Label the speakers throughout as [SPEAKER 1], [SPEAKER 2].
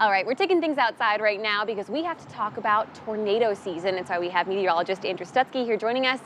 [SPEAKER 1] All right, we're taking things outside right now because we have to talk about tornado season. That's why we have meteorologist Andrew Stutzky here joining us.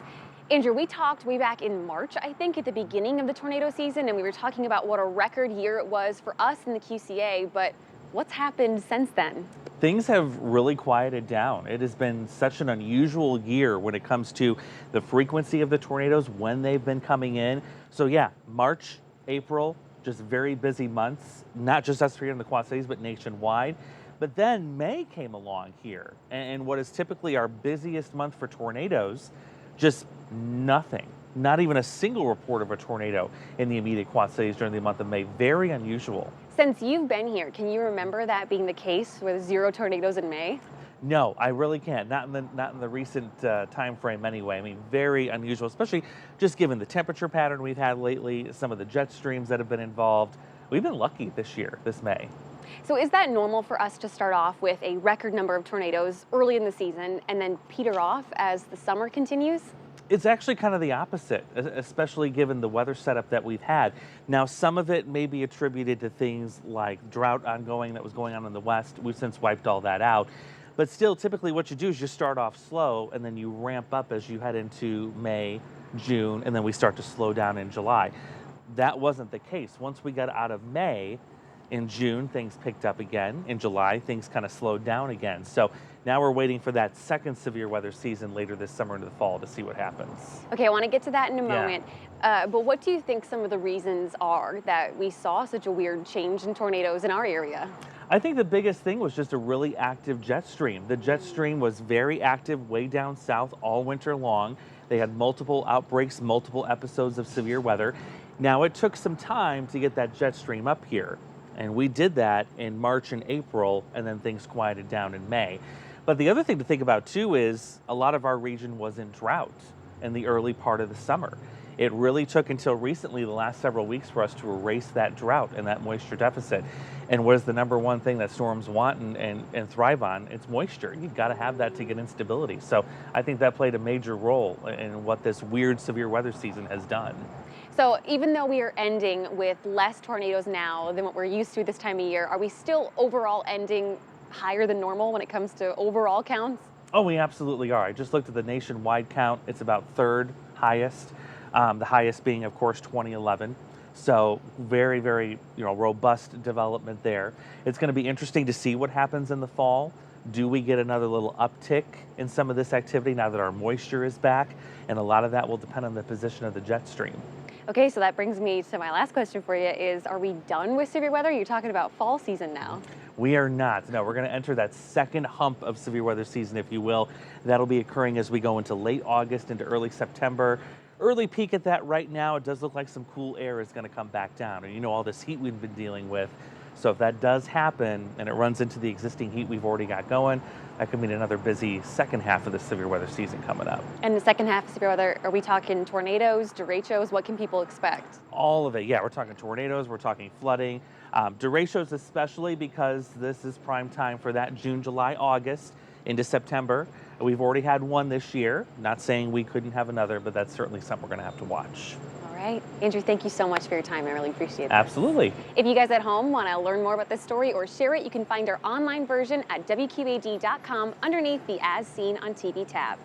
[SPEAKER 1] Andrew, we talked way back in March, I think, at the beginning of the tornado season, and we were talking about what a record year it was for us in the QCA, but what's happened since then?
[SPEAKER 2] Things have really quieted down. It has been such an unusual year when it comes to the frequency of the tornadoes, when they've been coming in. So yeah, March, April, just very busy months, not just us here in the Quad Cities, but nationwide. But then May came along here, and what is typically our busiest month for tornadoes, just nothing. Not even a single report of a tornado in the immediate Quad Cities during the month of May. Very unusual.
[SPEAKER 1] Since you've been here, can you remember that being the case with 0 tornadoes in May?
[SPEAKER 2] No, I really can't. Not in the recent time frame anyway. I mean, very unusual, especially just given the temperature pattern we've had lately, some of the jet streams that have been involved. We've been lucky this year, this May.
[SPEAKER 1] So is that normal for us to start off with a record number of tornadoes early in the season and then peter off as the summer continues?
[SPEAKER 2] It's actually kind of the opposite, especially given the weather setup that we've had. Now, some of it may be attributed to things like drought ongoing that was going on in the West. We've since wiped all that out. But still, typically what you do is you start off slow and then you ramp up as you head into May, June, and then we start to slow down in July. That wasn't the case. Once we got out of May, in June, things picked up again. In July, things kind of slowed down again. So now we're waiting for that second severe weather season later this summer into the fall to see what happens.
[SPEAKER 1] Okay, I want to get to that in a moment. But what do you think some of the reasons are that we saw such a weird change in tornadoes in our area?
[SPEAKER 2] I think the biggest thing was just a really active jet stream. The jet stream was very active way down south all winter long. They had multiple outbreaks, multiple episodes of severe weather. Now, it took some time to get that jet stream up here. And we did that in March and April, and then things quieted down in May. But the other thing to think about too is a lot of our region was in drought in the early part of the summer. It really took until recently, the last several weeks, for us to erase that drought and that moisture deficit. And what is the number one thing that storms want and thrive on? It's moisture. You've got to have that to get instability. So I think that played a major role in what this weird severe weather season has done.
[SPEAKER 1] So even though we are ending with less tornadoes now than what we're used to this time of year, are we still overall ending higher than normal when it comes to overall counts?
[SPEAKER 2] Oh, we absolutely are. I just looked at the nationwide count. It's about third highest. The highest being, of course, 2011. So very, very robust development there. It's going to be interesting to see what happens in the fall. Do we get another little uptick in some of this activity now that our moisture is back? And a lot of that will depend on the position of the jet stream.
[SPEAKER 1] Okay, so that brings me to my last question for you is, are we done with severe weather? You're talking about fall season now.
[SPEAKER 2] We are not. No, we're going to enter that second hump of severe weather season, if you will. That'll be occurring as we go into late August into early September. Early peak at that right now. It does look like some cool air is going to come back down. And all this heat we've been dealing with. So if that does happen and it runs into the existing heat we've already got going, that could mean another busy second half of the severe weather season coming up.
[SPEAKER 1] And the second half of severe weather, are we talking tornadoes, derechos? What can people expect?
[SPEAKER 2] All of it. Yeah, we're talking tornadoes, we're talking flooding, derechos especially because this is prime time for that June, July, August into September. We've already had one this year. Not saying we couldn't have another, but that's certainly something we're going to have to watch.
[SPEAKER 1] All right. Andrew, thank you so much for your time. I really appreciate it.
[SPEAKER 2] Absolutely.
[SPEAKER 1] If you guys at home want to learn more about this story or share it, you can find our online version at WQAD.com underneath the As Seen on TV tab.